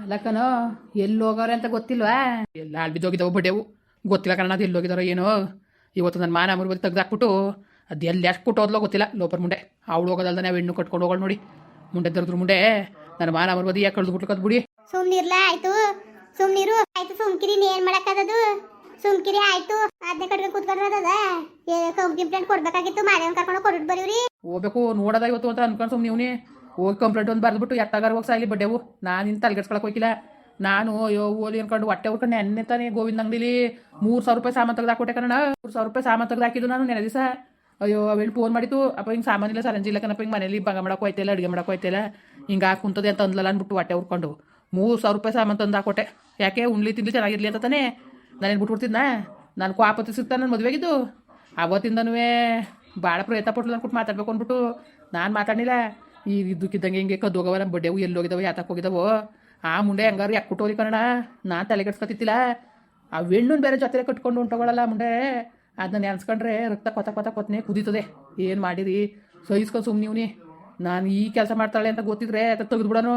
ಅಲ್ಲಕ್ಕನೋ ಎಲ್ಲಿ ಹೋಗೋರೆ ಅಂತ ಗೊತ್ತಿಲ್ವಾ? ಎಲ್ಲ ಅಲ್ಲಿ ಬಿದ್ದೋಗಿದ್ದಾವೆ ಬಡ್ಡೆವು. ಗೊತ್ತಿಲ್ಲ ಕಾರಣ ಅದು ಎಲ್ಲಿ ಹೋಗಿದಾರೋ ಏನೋ. ಇವತ್ತು ನನ್ನ ಮಾನ ಮರುಬದಿ ತೆಗ್ದಾಕ್ಬಿಟ್ಟು ಅದು ಎಲ್ಲಿ ಎಷ್ಟು ಹೋದ್ಲೋ ಗೊತ್ತಿಲ್ಲ. ಲೋಪರ್ ಮುಂಡೆ ಅವಳು ಹೋಗೋದಲ್ದ ನಾವು ಹೆಣ್ಣು ಕಟ್ಕೊಂಡು ಹೋಗೋಳು ನೋಡಿ. ಮುಂಡೆ ದರ್ದ್ರ ಮುಂಡೆ ನನ್ನ ಮಾನ ಮರುಬದಿ ಯಾಕೆ ಕಳೆದ್ಬಿಟ್ಟು ಕದ್ಬಿಡಿ. ಸುಮ್ನಿರ್ಲ ಆಯ್ತು, ಸುಮ್ನಿರು ಆಯ್ತು. ಸುಮ್ಕಿರಿ ಏನ್ ಮಾಡಕ್ಕದದು? ಸುಮ್ಕಿರಿ ಆಯ್ತು. ಅದನ್ನ ಕಟ್ಕೊಂಡು ಕೂತ್ಕೊಂಡ್ರದ ಕಂಪ್ಲೇಂಟ್ ಕೊಡ್ಬೇಕಾಗಿತ್ತು. ಮಾದೇವನ್ ಕರ್ಕೊಂಡು ಕೊಟ್ಟು ಬರೀವ್ರಿ. ಹೋಗ್ಬೇಕು ನೋಡೋದ ಇವತ್ತು ಅಂತ ಅನ್ಕೊಂಡು ಸುಮ್ಮನೆ ಇವನೇ ಹೋಗಿ ಕಂಪ್ಲೇಂಟ್ ಒಂದು ಬರೆದ್ಬಿಟ್ಟು ಎತ್ತಾಗಾರ ಹೋಗಿ ಸಾಯ್ಲಿ ಬಡ್ಡೆವು. ನಾನು ಇನ್ನು ತಲೆಗೆಡ್ಸ್ಕೊಳಕ್ಕೆ ಹೋಗಿಲ್ಲ. ನಾನು ಅಯ್ಯೋ ಓಲಿ ಅನ್ಕೊಂಡು ಹೊಟ್ಟೆ ಉರ್ಕೊಂಡು ಎಣ್ಣೆ ತಾನೆ ಗೋವಿಂದ ಅಂಗಡಿಲಿ 3,000 ರೂಪಾಯಿ ಸಾಮಾನು ತೆಗ್ದು ಹಾಕೊಟ್ಟೆ ಕಣ. 3,000 ರೂಪಾಯಿ ಸಾಮಾನು ತೆಗ್ದು ಹಾಕಿದ್ದು ನಾನು ನೆನೆ ದಿವಸ. ಅಯ್ಯೋ ಅವೇನು ಫೋನ್ ಮಾಡಿತ್ತು, ಅಪ್ಪ ಹಿಂಗೆ ಸಾಮಾನಿಲ್ಲ ಸರಂಜಿ ಇಲ್ಲ ಕಣಪ್ಪ, ಹಿಂಗೆ ಮನೇಲಿ ಬಂಗ ಮಾಡಕ್ಕೆ ಹೋಯ್ತಿಲ್ಲ, ಅಡುಗೆ ಮಾಡಕ್ಕೆ ಹೋಯ್ತಿಲ್ಲ, ಹಿಂಗೆ ಕುಂತದೆ ಅಂತ ಅಂದ್ಲಲ್ಲ ಅಂದ್ಬಿಟ್ಟು ಹೊಟ್ಟೆ ಉರ್ಕೊಂಡು 3,000 ರೂಪಾಯಿ ಸಾಮಾನು ತಂದು ಹಾಕೊಟ್ಟೆ. ಯಾಕೆ ಉಣ್ಲಿ ತಿನ್ಲಿ ಚೆನ್ನಾಗಿರ್ಲಿ ಅಂತ ತಾನೇ. ನಾನೇನು ಬಿಟ್ಬಿಡ್ತಿದ್ನ? ನಾನು ಕೋಪತಿ ಸಿಗ್ತಾನೆ ನನ್ನ ಮದುವೆಗಿದ್ದು. ಅವತ್ತಿಂದನೂ ಭಾಳ ಪ್ರಯತ್ನ ಪಟ್ಲು ಅನ್ಬಿಟ್ಟು ಮಾತಾಡ್ಬೇಕು ಅಂದ್ಬಿಟ್ಟು ನಾನು ಮಾತಾಡಲಿಲ್ಲ. ಈ ಇದ್ದಕ್ಕಿದ್ದಂಗೆ ಹಿಂಗೆ ಕದ್ದೋಗವ ನಮ್ಮ ಬಡ್ಡೆವು ಎಲ್ಲಿ ಹೋಗಿದ್ದಾವೆ ಯಾತಕ್ಕೆ ಹೋಗಿದ್ದಾವೋ. ಆ ಮುಂಡೆ ಹೆಂಗಾರು ಯಾಕೆ ಕೊಟ್ಟೋರಿ ಕನ್ನಡ. ನಾನು ತಲೆಗೆಡ್ಸ್ಕೊತಿತ್ತಿಲ್ಲ. ಆ ಹೆಣ್ಣು ಬೇರೆ ಜೊತೆ ಕಟ್ಕೊಂಡು ಹೊಂಟೋಗಳಲ್ಲ ಮುಂಡೆ. ಅದನ್ನ ನೆನ್ಸ್ಕೊಂಡ್ರೆ ರಕ್ತ ಕೊತ್ತನೆ ಕುದೀತದೆ. ಏನು ಮಾಡಿರಿ ಸಹಿಸ್ಕೊಂಡು ಸುಮ್ಮನಿವ್ನಿ. ನಾನು ಈ ಕೆಲಸ ಮಾಡ್ತಾಳೆ ಅಂತ ಗೊತ್ತಿದ್ರೆ ಅದು ತೆಗೆದ್ಬಿಡೋನು.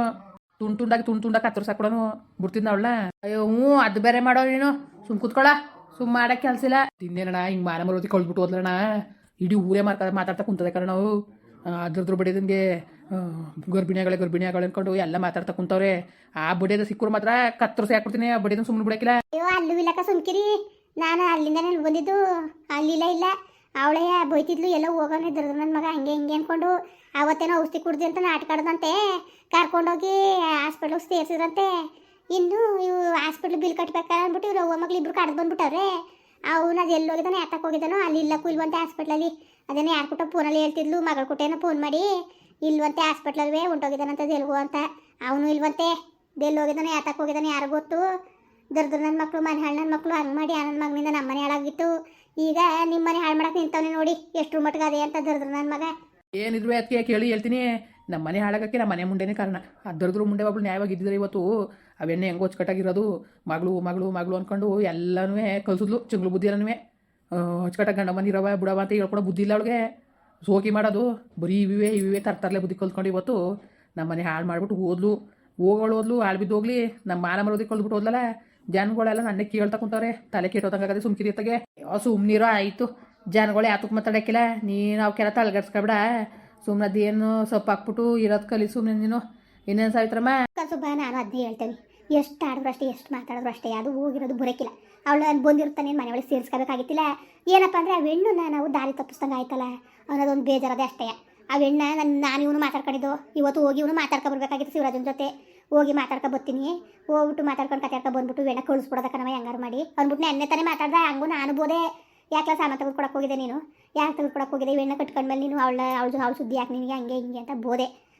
ತುಂಡಾಗಿ ಕತ್ತರ್ಸಾಕೊಡೋನು ಬಿಡ್ತಿದ್ನ ಅವಳನ್ನ. ಅಯ್ಯೋ ಹ್ಞೂ ಅದು ಬೇರೆ ಮಾಡೋ ನೀನು. ಸುಮ್ ಕೂತ್ಕೊಳ, ಸುಮ್ಮ ಮಾಡೋಕ್ಕೆ ಕೆಲಸ ಇಲ್ಲ. ತಿನ್ನೇನಣ್ಣ ಹಿಂಗೆ ಮಾನ ಮರೋದಿ ಕಳ್ಬಿಟ್ಟು ಹೋದ್ಲಣ್ಣ. ಇಡೀ ಊರೇ ಮಾತಾಡ್ತಾ ಕುಂತದೆ ಕಣ ನಾವು. ಅದ್ರದ್ರ ಬಡಿದಂಗೆ ಗರ್ಭಿಣಿಯಾಗಳೆ ಅನ್ಕೊಂಡು ಎಲ್ಲ ಮಾತಾಡ್ತಾ ಕುಂತವ್ರೆ. ಆ ಬಡಿಯದ ಸಿಕ್ಕರು ಮಾತ್ರ ಕತ್ತರಿಸಿ ಹಾಕ್ಬಿಡ್ತೀನಿ. ಆ ಬಡಿಯದ ಸುಮ್ಮನೆ ಬಿಡಕ್ಕಿಲ್ಲ. ಅಯ್ಯೋ ಅಲ್ಲೂ ಇಲ್ಲಕ್ಕ ಸುಮ್ಕಿರಿ. ನಾನು ಅಲ್ಲಿಂದ ಬಂದಿದ್ದು ಇಲ್ಲ ಅವಳೇ ಬೈತಿದ್ಲು. ಎಲ್ಲ ಹೋಗೋಣ ಇದ್ರದ್ದು ನನ್ನ ಮಗ ಹಂಗೆ ಹಿಂಗೆ ಅನ್ಕೊಂಡು ಅವತ್ತೇನೋ ಔಷಧಿ ಕುಡ್ದು ಅಂತ ನಾಟಕ ಆಡ್ದಂತೆ. ಕರ್ಕೊಂಡೋಗಿ ಹಾಸ್ಪಿಟ್ಲಿಗೆ ಸೇರಿಸಿದ್ರಂತೆ. ಇನ್ನು ಇವು ಹಾಸ್ಪಿಟ್ಲ್ ಬಿಲ್ ಕಟ್ಬೇಕಾರೆ ಅಂದ್ಬಿಟ್ಟು ಇವ್ರು ಅವ್ವ ಮಕ್ಳು ಇಬ್ರು ಕಡ್ದು ಬಂದ್ಬಿಟ್ಟವ್ರೆ. ಅವನು ಅದು ಎಲ್ಲಿ ಹೋಗಿದ್ದಾನೋ ಯಾತಕ್ಕೆ ಹೋಗಿದ್ದಾನೋ ಅಲ್ಲಿ ಇಲ್ಲಕ್ಕೂ ಇಲ್ವಂತೆ ಹಾಸ್ಪಿಟ್ಲಲ್ಲಿ. ಅದೇನೋ ಯಾರು ಕೊಟ್ಟ ಫೋನಲ್ಲಿ ಹೇಳ್ತಿದ್ಲು, ಮಗಳ ಕೊಟ್ಟೇನೋ ಫೋನ್ ಮಾಡಿ ಇಲ್ವಂತೆ ಹಾಸ್ಪಿಟ್ಲಲ್ವೇ ಹೊಂಟೋಗಿದ್ದಾನಂತ ಎಲ್ಗೋ ಅಂತ. ಅವನು ಇಲ್ವಂತೆ. ಎಲ್ಲಿ ಹೋಗಿದ್ದಾನೋ ಯಾತಕ್ಕೆ ಹೋಗಿದ್ದಾನೋ ಯಾರು ಗೊತ್ತು. ದರ್ದ್ರ ನನ್ನ ಮಕ್ಕಳು ಮನೆ ಹಾಳು ನನ್ನ ಮಕ್ಕಳು ಹಂಗೆ ಮಾಡಿ ನನ್ನ ಮಗನಿಂದ ನಮ್ಮ ಮನೆ ಹಾಳಾಗಿತ್ತು. ಈಗ ನಿಮ್ಮ ಮನೆ ಹಾಳು ಮಾಡಕ್ಕೆ ನಿಂತವನೇ ನೋಡಿ ಎಷ್ಟು ಮಟ್ಟಿಗೆ ಅದೇ ಅಂತ ದರ್ದ್ರ ನನ್ನ ಮಗ. ಏನಿದ್ರು ಅದಕ್ಕೆ ಕೇಳಿ ಹೇಳ್ತೀನಿ. ನಮ್ಮ ಮನೆ ಹಾಳಾಗಕ್ಕೆ ನಮ್ಮ ಮನೆ ಮುಂಡೆನೇ ಕಾರಣ. ಅದರದ್ರು ಮುಂಡೆ ಒಬ್ಳು ನ್ಯಾಯವಾಗಿ ಇದ್ದಿದ್ರೆ ಇವತ್ತು ಅವೆಣ್ಣೆ ಹೆಂಗೆ ಹೊಚ್ಕಟ್ಟಾಗಿರೋದು. ಮಗಳು ಅಂದ್ಕೊಂಡು ಎಲ್ಲನೂ ಕಲ್ಸಿದ್ಲು. ಚಿಂಗ್ಳು ಬುದ್ಧಿ ಎಲ್ಲನೂ ಹೊಚ್ಕಟ್ಟಾಗಿ ಗಂಡ ಮನಿರವ ಬಿಡವ ಅಂತ ಹೇಳ್ಕೊಡೋ ಬುದ್ಧಿ ಇಲ್ಲ ಅವಳಿಗೆ. ಸೋಕಿ ಮಾಡೋದು ಬರೀ ಇವಿವೆ ತರ್ತರಲೆ ಬುದ್ಧಿ ಕಲ್ತ್ಕೊಂಡು ಇವತ್ತು ನಮ್ಮ ಮನೆ ಹಾಳು ಮಾಡಿಬಿಟ್ಟು ಹೋದ್ಲು ಹಾಳು ಬಿದ್ದು ಹೋಗ್ಲಿ. ನಮ್ಮ ಮಾನ ಮರೋದಿ ಕಲ್ದ್ಬಿಟ್ಟು ಹೋದ್ಲಲ್ಲ. ಜನಗಳೆಲ್ಲ ನನ್ನೇ ಕೇಳ್ತಾ ಕುಂತವ್ರೆ. ತಲೆ ಕೆಟ್ಟೋದಂಗಾಗದೆ ಸುಮ್ಕಿರಿ ಇತ್ತಾಗೆ. ಸುಮ್ಮನಿರೋ ಆಯಿತು. ಜನಗಳು ಯಾತಕ್ಕೆ ಮಾತಾಡೋಕ್ಕಿಲ್ಲ. ನೀನು ಅವಕ್ಕೆಲ್ಲ ತಲೆಗಡ್ಸ್ಕೊಬೇಡ. ಸುಮ್ಮನದೇನು ಸೊಪ್ಪು ಹಾಕ್ಬಿಟ್ಟು ಇರೋದು ಕಲಿ ಸುಮ್ಮನೆ ನೀನು. ಇನ್ನೇನು ಸಾವಿತ್ರಮ್ಮ ಸುಬ್ಬ ನಾನು ಅದನ್ನೇ ಹೇಳ್ತೇನೆ. ಎಷ್ಟು ಆಡಿದ್ರು ಅಷ್ಟೇ, ಎಷ್ಟು ಮಾತಾಡಿದ್ರು ಅಷ್ಟೇ, ಅದು ಹೋಗಿರೋದು ಬರೋಕ್ಕಿಲ್ಲ. ಅವಳು ಬಂದಿರ್ತಾನೆ ಮನೆ ಒಳಗೆ ಸೇರಿಸ್ಕೋಬೇಕಾಗಿತ್ತಿಲ್ಲ. ಏನಪ್ಪ ಅಂದರೆ ಆ ಹೆಣ್ಣನ್ನ ನಾವು ದಾರಿ ತಪ್ಪಿಸ್ದಂಗೆ ಆಯ್ತಲ್ಲ ಅನ್ನೋದೊಂದು ಬೇಜಾರದೆ ಅಷ್ಟೇ. ಆ ಹೆಣ್ಣ ನಾನು ಇವನು ಮಾತಾಡ್ಕೊಂಡಿದ್ದು. ಇವತ್ತು ಹೋಗಿ ಇವನು ಮಾತಾಡ್ಕೊಬರ್ಬೇಕಾಗಿತ್ತು ಶಿವರಾಜನ ಜೊತೆ. ಹೋಗಿ ಬರ್ತೀನಿ. ಹೋಗ್ಬಿಟ್ಟು ಮಾತಾಡ್ಕೊಂಡು ಕತೆ ಬಂದ್ಬಿಟ್ಟು ಹೆಣ್ಣ ಕಳಿಸ್ಬಿಡೋದ ಕಣವ ಹೆಂಗಾರು ಮಾಡಿ ಅಂದ್ಬಿಟ್ಟು ನೆನ್ನೆ ತಾನೇ ಮಾತಾಡ್ದೆ. ಹಂಗೂ ನಾನು ಬೋದೆ. ಯಾಕೆ ಸಾಮಾನು ತೆಗೆದುಕೊಡಕ್ಕೆ ಹೋಗಿದೆ ನೀನು? ಯಾಕೆ ತೆಗೆದುಕೊಡಕ್ಕೆ ಹೋಗಿದೆ? ಹೆಣ್ಣ ಕಟ್ಕೊಂಡ್ಮೇಲೆ ನೀನು ಅವಳ ಸುದ್ದಿ ಯಾಕೆ ನಿನಗೆ ಹಂಗೆ ಹಿಂಗೆ ಅಂತ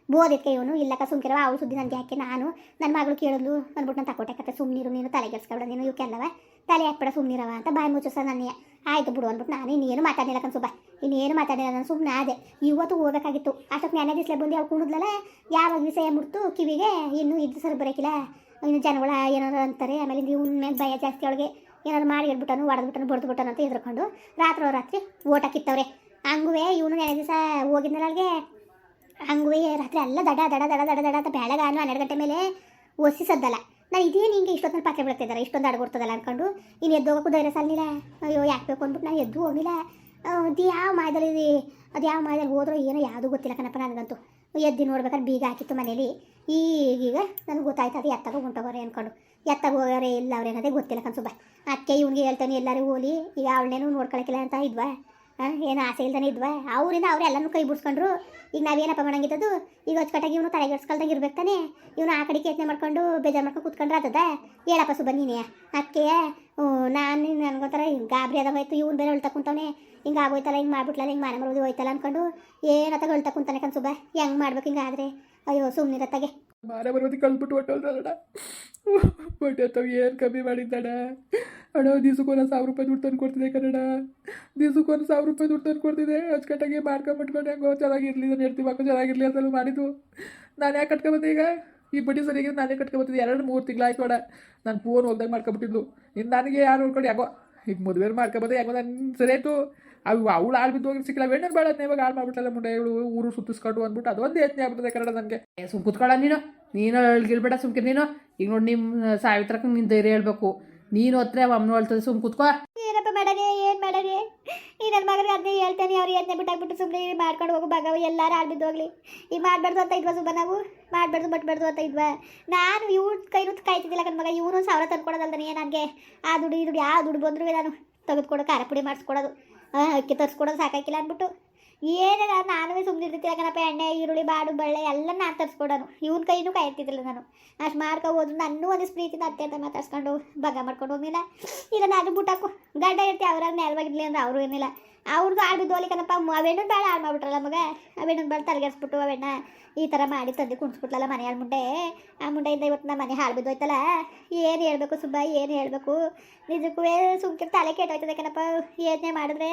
ಬೋದಿದ್ಕೆ ಇವನು. ಇಲ್ಲಕ್ಕ ಸುಮ್ಕಿರವ, ಅವಳು ಸುದ್ದಿ ನನಗೆ ಯಾಕೆ? ನಾನು ನನ್ನ ಮಗಳು ಕೇಳಿದ್ಲು ಅಂದ್ಬಿಟ್ಟು ನಾನು ತಕೊಟ್ಟೆ ಕತೆ. ಸುಮ್ಮನಿರು ನೀನು, ತಲೆಗೆಡ್ಸ್ಕೊಬೇಡ ನೀನು, ಇವಕ್ಕೆಲ್ಲವ ತಲೆ ಹಾಕ್ಬೇಡ, ಸುಮ್ಮನಿರವ ಅಂತ ಬಾಯಿ ಮುಚ್ಚಸ ನನ್ನೇ. ಆಯಿತು ಬಿಡು ಅಂದ್ಬಿಟ್ಟು ನಾನು ಇನ್ನೇನು ಮಾತಾಡಿಲ್ಲ ಕನ್ಸುಬ್ಬ. ಇನ್ನೇನು ಮಾತಾಡಿಲ್ಲ. ನಾನು ಸುಮ್ಮನೆ ಅದೇ. ಇವತ್ತು ಹೋಗ್ಬೇಕಾಗಿತ್ತು. ಅಷ್ಟೊತ್ತು ನೆನೆ ದಿಸ್ಲೆ ಬಂದು ಅವ್ಳು ಕುಣಿದ್ಲಲ್ಲ. ಯಾವಾಗ ವಿಷಯ ಮುಡ್ತು ಕಿವಿಗೆ. ಇನ್ನೂ ಇದ್ದು ಸರಿ ಬರೋಕ್ಕಿಲ್ಲ. ಇನ್ನು ಜನಗಳ ಏನಾರು ಅಂತಾರೆ. ಆಮೇಲೆ ಇವ್ನ ಮೇಲೆ ಭಯ ಜಾಸ್ತಿ. ಅವಳಿಗೆ ಏನಾದ್ರು ಮಾಡಿ ಹೇಳ್ಬಿಟ್ಟನು, ಹೊಡೆದ್ಬಿಟ್ಟನು ಅಂತ ಎದ್ರಕೊಂಡು ರಾತ್ರಿ ಓಟ ಕಿತ್ತವ್ರೆ. ಹಂಗುವೆ ಇವನು ನೆನೆ ದಿವಸ ಹೋಗಿದ್ನಲ್ಲ ಅಲ್ಲಿಗೆ. ಹಂಗುವೆ ರಾತ್ರಿ ಎಲ್ಲ ದಡ ಅಂತ ಬೆಳಗಾನು 12 ಗಂಟೆ ಮೇಲೆ ಒಸಿಸದ್ದಲ್ಲ. ನಾನು ಇದೇನು ಹಿಂಗೆ ಇಷ್ಟೊತ್ತಲ್ಲಿ ಪಾತ್ರೆ ಬಿಡ್ತಿದ್ದಾರೆ, ಇಷ್ಟೊಂದು ಅಡಗೊಡ್ತದಲ್ಲ ಅಂದ್ಕೊಂಡು ಇನ್ನು ಎದ್ದು ಹೋಗೋಕ್ಕೂ ಧೈರ್ಯ ಸಾಲಿಲ್ಲ. ಅಯ್ಯೋ ಯಾಕೆ ಬೇಕು ಅಂದ್ಬಿಟ್ಟು ನಾನು ಎದ್ದು ಹೋಗಲಿಲ್ಲ. ಅದು ಯಾವ ಮಾಯದಲ್ಲಿ ಹೋದ್ರೋ ಏನೋ ಯಾವುದೂ ಗೊತ್ತಿಲ್ಲ ಕಣಪ್ಪ ನನಗಂತೂ. ಎದ್ದು ನೋಡ್ಬೇಕಾದ್ರೆ ಬೀಗ ಹಾಕಿತ್ತು ಮನೇಲಿ. ಈಗ ನನಗೆ ಗೊತ್ತಾಯ್ತು ಅದು ಎತ್ತಾಗ ಹೊಂಟೋಗೋರೆ ಅಂದ್ಕೊಂಡು. ಎತ್ತಾಗ ಹೋಗೋರೆ ಇಲ್ಲ ಅವ್ರೇನದೇ ಗೊತ್ತಿಲ್ಲ ಕನ್ಸುಬ್ಬ. ಅದಕ್ಕೆ ಇವ್ನಿಗೆ ಹೇಳ್ತಾನೆ ಎಲ್ಲರೂ ಹೋಲಿ. ಈಗ ಅವಳನ್ನೇನು ನೋಡ್ಕೊಳಕ್ಕಿಲ್ಲ ಅಂತ ಇದ್ವಾ? ಏನು ಆಸೆ ಇಲ್ದಾನೆ ಇದ್ವಾ? ಅವರಿಂದ ಅವರೆಲ್ಲನೂ ಕೈ ಬಿಡ್ಸ್ಕೊಂಡ್ರು. ಈಗ ನಾವೇನಪ್ಪ ಮಾಡಂಗಿದ್ದದು? ಈಗ ಹೊಚ್ಕಟ್ಟಾಗಿ ಇವನು ತಲೆಗೆಡ್ಸ್ಕೊಳ್ದಾಗ ಇರ್ಬೇಕು ತಾನೆ. ಇವನು ಆ ಕಡೆ ಯೋಚನೆ ಮಾಡ್ಕೊಂಡು ಬೇಜಾರು ಮಾಡ್ಕೊಂಡು ಕೂತ್ಕೊಂಡ್ರೆ ಆತದ? ಹೇಳಪ್ಪ ಸುಬ್ಬ ನೀನೇ. ಅದಕ್ಕೆ ನನಗೊಂಥರ ಗಾಬರಿ ಆದಾಗೋಯ್ತು. ಇವ್ನು ಬೇರೆ ಹೇಳ್ತಾ ಕುಂತವನೆ. ಹಿಂಗೆ ಆಗೋಯ್ತಲ್ಲ, ಹಿಂಗೆ ಮಾಡ್ಬಿಟ್ಲಲ್ಲ, ಹಿಂಗೆ ಮನೆ ಮರೋದು ಹೋಯ್ತಲ್ಲ ಅಂದ್ಕೊಂಡು ಏನತ್ತಾಗ ಹೇಳ್ತಾ ಕುಂತಾನೆ ಕನ್ಸುಬ್ಬ. ಹೆಂಗೆ ಮಾಡ್ಬೇಕು ಹಿಂಗಾದ್ರೆ? ಅಯ್ಯೋ ಸುಮ್ಮನಿರತ್ತಾಗೆ. ಮಾನ ಬರೋದಿ ಕಲ್ಬಿಟ್ಟು ಹೊಟ್ಟೋಲ್ದಣ್ಣ. ಹೊಟ್ಟೆ ತಾವು ಏನು ಕಮ್ಮಿ ಮಾಡಿದ್ದಣ್ಣ. ಅಣ್ಣ ದಿವ್ಸಕ್ಕೊಂದು 1,000 ರೂಪಾಯಿ ದುಡ್ಡು ತಂದು ಕೊಡ್ತಿದ್ದೆ ಕನ್ನಡ. ದಿವ್ಸಕ್ಕೊಂದು 1,000 ರೂಪಾಯಿ ದುಡ್ಡು ತಂದು ಕೊಡ್ತಿದ್ದೆ. ಅಚ್ಚುಕಟ್ಟಾಗಿ ಮಾಡ್ಕೊಂಬಿಟ್ಕೊಂಡು ಹೆಂಗೋ ಚೆನ್ನಾಗಿರ್ಲಿ, ನಾನು ಹೇಳ್ತೀವಿ ಮಕ್ಕಳು ಚೆನ್ನಾಗಿರಲಿ ಅಂತಲೂ ಮಾಡಿದ್ದು. ನಾನು ಯಾಕೆ ಕಟ್ಕೊಬಂದೆ ಈಗ? ಈ ಬಡ್ಡಿ ಸರಿಯಾಗಿ ನಾನೇ ಕಟ್ಕೊಬತ್ತಿದ್ದೆ. 2-3 ತಿಂಗಳಾಯ್ತು ಅಣ್ಣ. ನಾನು ಫೋನ್ ಹೋಗ್ದಾಗ ಮಾಡ್ಕೊಬಿಟ್ಟಿದ್ಲು. ಇನ್ನು ನನಗೆ ಯಾರು ನೋಡ್ಕೊಂಡು ಯಾಕೋ ಈಗ ಮದುವೆ ಮಾಡ್ಕೊಬಂದೆ. ಯಾಕೋ ನಾನು ಸರಿ ಆಯಿತು. ಅವಳು ಹಾಳು ಬಿದ್ದು ಹೋಗಿ ಸಿಕ್ಕಿಲ್ಲ ವೆಣ್ಣೆ ಬೇಡ ಇವಾಗ ಹಾಳು ಮಾಡ್ಬಿಟ್ಟಲ್ಲ ಮುಂಡೆ ಇವಳು ಊರು ಸುತ್ತಿಸ್ಕೊಂಡು ಅಂದ್ಬಿಟ್ಟು ಅದೊಂದು ಯೋಚನೆ ಆಗ್ಬಿಟ್ಟದೆ ಕನ್ನಡ ನನಗೆ ಸುಮ್ ಕುತ್ಕೊಳ್ಳ ನೀನು ಗಿಲ್ಬೇಡ ಸುಮ್ಕೆ ನೀನು ಈಗ ನೋಡಿ ನಿಮ್ಮ ಸಾವಿತ್ರಕ್ಕೆ ನಿನ್ನ ಧೈರ್ಯ ಹೇಳ್ಬೇಕು ನೀನು ಹತ್ರ ಅಮ್ಮನ ಹೇಳ್ತದೆ ಸುಮ್ ಕುತ್ಕೋ ಏನಪ್ಪ ಮಾಡನೆ ಏನು ಮಾಡನೆ ಈ ನನ್ನ ಮಗನಿಗೆ ಅದನ್ನೇ ಹೇಳ್ತೇನೆ ಅವ್ರು ಏನೇ ಬಿಟ್ಟಾಕ್ಬಿಟ್ಟು ಸುಮ್ಮನೆ ಮಾಡ್ಕೊಂಡು ಹೋಗು ಬಗವ ಎಲ್ಲರೂ ಹಾಳು ಬಿದ್ದು ಹೋಗ್ಲಿ ಈಗ ಮಾಡಬಾರ್ದು ಅಂತ ಇದ್ವಾ ಸುಬ್ಬ ನಾವು ಮಾಡಬಾರ್ದು ಬಟ್ಬಾರ್ದು ಅಂತ ಇದ್ವಾ ನಾನು ಇವ್ನ ಕೈನೂ ಕಾಯ್ತಿದ್ದಿಲ್ಲ ನನ್ನ ಮಗ ಇವನು 1000 ತಂದ್ಕೊಡೋದಲ್ದನೇ ನನಗೆ ಆ ದುಡ್ಡು ಈ ದುಡ್ಡು ಯಾವ ದುಡ್ಡು ಬಂದರೂ ನಾನು ತೆಗೆದುಕೊಡೋ ಖಾರ ಪುಡಿ ಮಾಡಿಸ್ಕೊಡೋದು ಅಕ್ಕಿ ತರಿಸ್ಕೊಡೋದು ಸಾಕಾಗಿಲ್ಲ ಅಂದ್ಬಿಟ್ಟು ಏನೇ ನಾನು ಸುಮ್ಮನಿರ್ತಿಲ್ಲ ಕಣಪ್ಪ ಎಣ್ಣೆ ಈರುಳ್ಳಿ ಬಾಡು ಬಳ್ಳೆ ಎಲ್ಲ ನಾನು ತರಿಸ್ಕೊಡೋನು ಇವ್ನ ಕೈನೂ ಕಾಯ್ತಿದ್ದಿಲ್ಲ ನಾನು ಅಷ್ಟು ಮಾಡ್ಕೊ ಹೋದ್ರು ನನ್ನೂ ಒಂದಿಷ್ಟು ಪ್ರೀತಿನ ಅತ್ತೆ ಅಂತ ಮಾತಾಡ್ಸ್ಕೊಂಡು ಬಗ ಮಾಡ್ಕೊಂಡು ಹೋಗಿಲ್ಲ ಈಗ ನಾನು ಬಿಟ್ಟಾಕು ಗಂಡ ಇರ್ತಿ ಅವ್ರಾಗ ನೇರವಾಗಿರ್ಲಿ ಅಂದ್ರೆ ಅವರು ಏನಿಲ್ಲ ಅವ್ರದ್ದು ಹಾಳು ಬಿದ್ದು ಹೋಗ್ಲಿ ಕಣಪ್ಪ ಅವೆಣ್ಣು ಬೇಡ ಹಾಳು ಮಾಡ್ಬಿಟ್ರಲ್ಲ ಮಗ ಅವೆಣ್ಣು ಬೇಡ ತಲೆಗೆಡ್ಸ್ಬಿಟ್ಟು ಅವೆಣ್ಣ ಈ ಥರ ಮಾಡಿ ತಂದು ಕುಣಿಸ್ಬಿಟ್ಲಲ್ಲ ಮನೆ ಹಾಳು ಮುಂಡೆ ಆ ಮುಂಡೆಯಿಂದ ಇವತ್ತು ನಮ್ಮ ಮನೆ ಹಾಳು ಬಿದ್ದೋಯ್ತಲ್ಲ ಏನು ಹೇಳ್ಬೇಕು ಸುಬ್ಬ ಏನು ಹೇಳ್ಬೇಕು ನಿಜಕ್ಕೂ ಸುಮ್ಕಿರ್ ತಲೆ ಕೆಟ್ಟೋಯ್ತದೆ ಕಣಪ್ಪ ಯೋಚನೆ ಮಾಡಿದ್ರೆ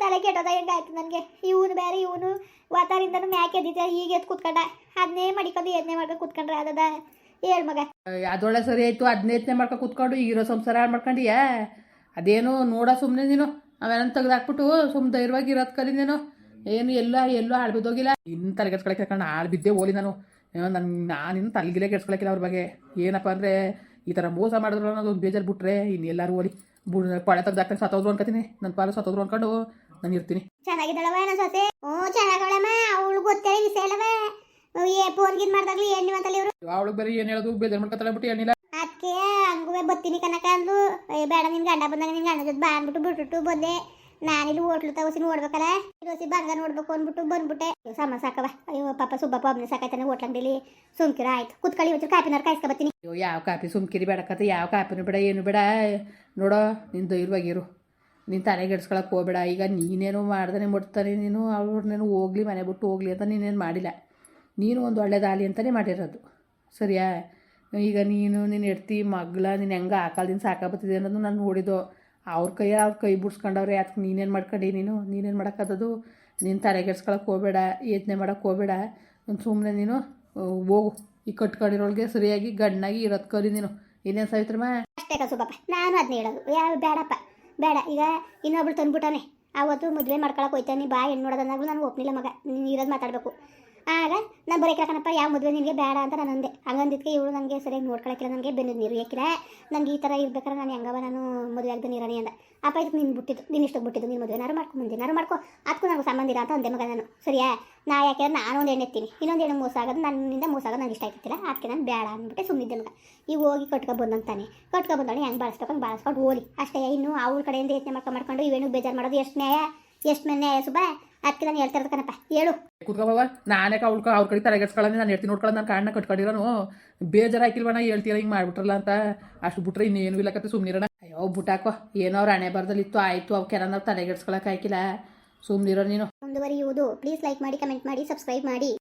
ತಲೆ ಕೆಟ್ಟೋದ ಹೆಂಗಾಯ್ತು ನನಗೆ ಇವನು ಬೇರೆ ಇವನು ವಾತಾರಿಂದನೂ ಮ್ಯಾಕೆ ಎದ್ದಿದ್ದೆ ಈಗ ಎದ್ದು ಕೂತ್ಕೊಂಡ ಅದನ್ನೇ ಮಡಿಕೊಂಡು ಯೋಚನೆ ಮಾಡ್ಕೊಂಡು ಕೂತ್ಕೊಂಡ್ರೆ ಅದದ ಹೇಳು ಮಗ ಅದೊಳ್ಳೆ ಸರಿ ಆಯಿತು ಅದನ್ನೇ ಯೋಚನೆ ಮಾಡ್ಕೊಂಡು ಕೂತ್ಕೊಂಡು ಈಗಿರೋ ಸಂಸಾರ ಹಾಳು ಮಾಡ್ಕೊಂಡಿಯಾ ಅದೇನು ನೋಡ ಸುಮ್ಮನೆ ನೀನು ಅವೇನಂತ ತೆಗೆದಾಕ್ಬಿಟ್ಟು ಸುಮ್ಮನೆ ಧೈರ್ಯವಾಗಿ ಇರೋದು ಕಲಿ ನೀನು ಏನು ಎಲ್ಲೋ ಹಾಳು ಬಿದ್ದೋಗಿಲ್ಲ ಇನ್ನು ತಲೆಗೆಡ್ಸ್ಕೊಳಕ್ಕೆ ಯಾಕಂಡು ಹಾಳು ಬಿದ್ದೆ ಹೋಲಿ ನಾನು ನಾನಿನ್ನು ತಲೆಗಿಲೇ ಕೆಡ್ಸ್ಕೊಳಕ್ಕಿಲ್ಲ ಅವ್ರ ಬಗ್ಗೆ ಏನಪ್ಪ ಅಂದರೆ ಈ ಥರ ಮೋಸ ಮಾಡಿದ್ರು ಅನ್ನೋದು ಬೇಜಾರು ಬಿಟ್ರೆ ಇನ್ನು ಎಲ್ಲರೂ ಹೋಲಿ ಪಳೆ ತೆಗ್ದಾಕ್ತಂಗೆ ಸತ್ತೋದ್ರು ಅನ್ಕೋತೀನಿ ನನ್ನ ಪಾಲು ಸತ್ತೋದ್ರು ಅನ್ಕೊಂಡು ನಾನು ಇರ್ತೀನಿ ಚೆನ್ನಾಗಿದ್ದಾಳವ ನನ್ನ ಸೊಸೆ ಚೆನ್ನಾಗವಳಮ್ಮ ಅವಳು ಗೊತ್ತೇ ವಿಷಯ ಅಲ್ಲವ ಫೋನ್ಗಿನ್ ಮಾಡ್ದಾಗ್ಲಿ ಏನು ಅಂತಲ್ಲ ಇವರು ಅವಳಿಗೆ ಬೇರೆ ಏನು ಹೇಳೋದು ಬೇಜಾರು ಮಾಡ್ಕೊತಾಳೆ ಬಿಟ್ಟು ಏನಿಲ್ಲ ಅದಕ್ಕೆ ಹಂಗೂ ಬರ್ತೀನಿ ಕನಕ ಅಂದು ಬೇಡ ನಿನ್ನ ಗಂಡ ಬಂದಾಗ ನಿನ್ನ ಗಂಡ ಜೊತೆ ಬಾ ಅಂದ್ಬಿಟ್ಟು ಬಿಟ್ಬಿಟ್ಟು ಬಂದೆ ನಾನಿಲ್ಲಿ ಹೋಟ್ಲು ತಗೋಸಿ ನೋಡ್ಬೇಕಲ್ಲ ರೋಸಿ ಬಂಗ ನೋಡ್ಬೇಕು ಅಂದ್ಬಿಟ್ಟು ಬಂದ್ಬಿಟ್ಟೆ ಸಮ ಸಾಕವ ಅಯ್ಯೋ ಪಾಪ ಸುಬ್ಬಪ್ಪ ಒಬ್ಬನೇ ಸಾಕಾಯ್ತಾನೆ ಹೋಟ್ಲಂಗಡಿಲಿ ಸುಮ್ಕಿರ ಆಯ್ತು ಕುತ್ಕೊಳ್ಳಿ ಇವತ್ತು ಕಾಪಿನಾರು ಕಾಯಿಸ್ಕೊ ಬರ್ತೀನಿ ಅಯ್ಯೋ ಯಾವ ಕಾಪಿ ಸುಮ್ಕಿರಿ ಬೇಡಕತ್ತೆ ಯಾವ ಕಾಪಿನೂ ಬೇಡ ಏನು ಬೇಡ ನೋಡೋ ನಿನ್ನ ಧೈರ್ಯವಾಗಿರು ನೀನು ತಲೆಗೆಡ್ಸ್ಕೊಳಕ್ಕೆ ಹೋಗ್ಬೇಡ ಈಗ ನೀನೇನು ಮಾಡ್ದಾನೆ ಮುಟ್ತಾನೆ ನೀನು ಅವ್ರನ್ನೇನು ಹೋಗ್ಲಿ ಮನೆ ಬಿಟ್ಟು ಹೋಗ್ಲಿ ಅಂತ ನೀನೇನು ಮಾಡಿಲ್ಲ ನೀನು ಒಂದು ಒಳ್ಳೇದಾಗಲಿ ಅಂತಲೇ ಮಾಡಿರೋದು ಸರಿಯಾ ಈಗ ನೀನು ನೀನು ಎಡ್ತಿ ಮಗ್ಳ ನೀನು ಹೆಂಗೆ ಆಕಲ್ದಿನ ಸಾಕಾಬತ್ತಿದೆ ಅನ್ನೋದು ನಾನು ನೋಡಿದ್ದು ಅವ್ರ ಕೈ ಬಿಡ್ಸ್ಕೊಂಡವ್ರೆ ಅದಕ್ಕೆ ನೀನೇನು ಮಾಡ್ಕೊಂಡು ನೀನೇನು ಮಾಡೋಕ್ಕದ್ದು ನೀನು ತಲೆಗೆಡ್ಸ್ಕೊಳಕ್ಕೆ ಹೋಗಬೇಡ ಯೋಚನೆ ಮಾಡೋಕ್ಕೆ ಹೋಗಬೇಡ ಒಂದು ಸುಮ್ಮನೆ ನೀನು ಹೋಗು ಈ ಕಟ್ಕೊಂಡಿರೋಳಿಗೆ ಸರಿಯಾಗಿ ಗಂಡನಾಗಿ ಇರೋದು ಕಲಿ ನೀನು ಇನ್ನೇನು ಸಾವಿತ್ರಮ್ಮ ಅಷ್ಟೇ ಕಸುಬಪ್ಪ ನಾನು ಅದನ್ನ ಹೇಳೋದು ಯಾವ ಬೇಡಪ್ಪ ಬೇಡ ಈಗ ಇನ್ನೊಬ್ಳು ತಂದ್ಬಿಟ್ಟಾನೆ ಆವತ್ತು ಮದುವೆ ಮಾಡ್ಕೊಳಕ್ಕೆ ಹೋಯ್ತಾನೆ ಬಾ ಹೆಣ್ಣು ನೋಡೋದನ್ನಾಗಲೂ ನಾನು ಒಪ್ನಿಲ್ಲ ಮಗ ನೀನು ಇರೋದು ಮಾತಾಡಬೇಕು ಆಗ ನಾನು ಬರೋಕೆ ಕಣಪ್ಪ ಯಾವ ಮದುವೆ ನಿನಗೆ ಬೇಡ ಅಂತ ನಾನು ಅಂದೆ ಹಂಗಂದಿದ್ದಕ್ಕೆ ಇವಳು ನನಗೆ ಸರಿಯಾಗಿ ನೋಡ್ಕೊಳಕ್ಕಿಲ್ಲ ನನಗೆ ಬೆನ್ನು ನೀರು ಯಾಕಿಲ್ಲ ನನಗೆ ಈ ಥರ ಇರ್ಬೇಕಾದ್ರೆ ನಾನು ಹೆಂಗವ ನಾನು ಮದುವೆ ಆಗದೆ ನೀರನೇ ಅಂದ ಅಪ್ಪ ಇದಕ್ಕೆ ನೀನು ಬಿಟ್ಟಿದ್ದು ನೀನು ಇಷ್ಟಕ್ಕೆ ಬಿಟ್ಟಿದ್ದು ನೀನು ಮದುವೆನಾರು ಮಾಡ್ಕೊ ಮುಂದಿನಾರು ಮಾಡ್ಕೊ ಅದಕ್ಕೂ ನನಗೆ ಸಂಬಂಧ ಇಲ್ಲ ಅಂತ ಅಂದೆ ಮಗ ನಾನು ಸರಿಯಾ ನಾ ಯಾಕೆ ನಾನು ಒಂದು ಎಣ್ಣೆ ಎತ್ತೀನಿ ಇನ್ನೊಂದು ಹೆಣ್ಣು ಮೋಸ ಆಗೋದು ನನ್ನಿಂದ ಮೋಸ ಆಗೋದು ನನಗೆ ಇಷ್ಟ ಆಗ್ತಿಲ್ಲ ಅದಕ್ಕೆ ನಾನು ಬೇಡ ಅಂದ್ಬಿಟ್ಟೆ ಸುಮ್ಮನಿದ್ದೆ ಮಗ ಈಗ ಹೋಗಿ ಬಂದಂತಾನೆ ಬಂದವಳು ಹೆಂಗೆ ಬಳಸ್ಬೇಕು ಬಳಸ್ಕೊಂಡು ಹೋಲಿ ಅಷ್ಟೇ ಇನ್ನು ಅವ್ಳ ಕಡೆಯಿಂದ ಯೋಚನೆ ಮಾಡ್ಕೊಂಡು ಇವೇನು ಬೇಜಾರು ಮಾಡೋದು ಎಷ್ಟು ನ್ಯಾಯ ಸುಬ್ಬ ಅದಕ್ಕೆ ನಾನು ಹೇಳ್ತಾ ಇರೋದು ಕಣಪ್ಪ ಹೇಳು ಕುತ್ಕೋಬವ ನಾನೇ ಅವ್ರ ಕಡೆ ತಲೆಗೆಡ್ಸ್ಕೊಳ್ಳೋಣ ನಾನು ಹೇಳ್ತೀನಿ ನೋಡ್ಕೊಳ್ಳೋದು ನಾನು ಕಾರಣ ಕಟ್ಕೊಂಡಿರೋನು ಬೇಜಾರು ಹಾಕಿಲ್ವಣ ಹೇಳ್ತೀರ ಹಿಂಗೆ ಮಾಡ್ಬಿಟ್ರಲ್ಲ ಅಂತ ಅಷ್ಟು ಬಿಟ್ರೆ ಇನ್ನೇನು ಇಲ್ಲಕತ್ತೆ ಸುಮ್ಮನಿರೋಣ ಅಯ್ಯೋ ಬುಟ್ಟಾಕೋ ಏನೋ ಅವ್ರ ಹಣೆ ಬರ್ದಲ್ಲಿತ್ತು ಆಯಿತು ಅವಕ್ಕೆಲ್ಲ ನಾವು ತಲೆಗೆಡ್ಸ್ಕೊಳಕ್ಕೆ ಹಾಕಿಲ್ಲ ಸುಮ್ಮನಿರೋ ನೀನು ಮುಂದುವರಿಯುವುದು ಪ್ಲೀಸ್ ಲೈಕ್ ಮಾಡಿ ಕಮೆಂಟ್ ಮಾಡಿ ಸಬ್ಸ್ಕ್ರೈಬ್ ಮಾಡಿ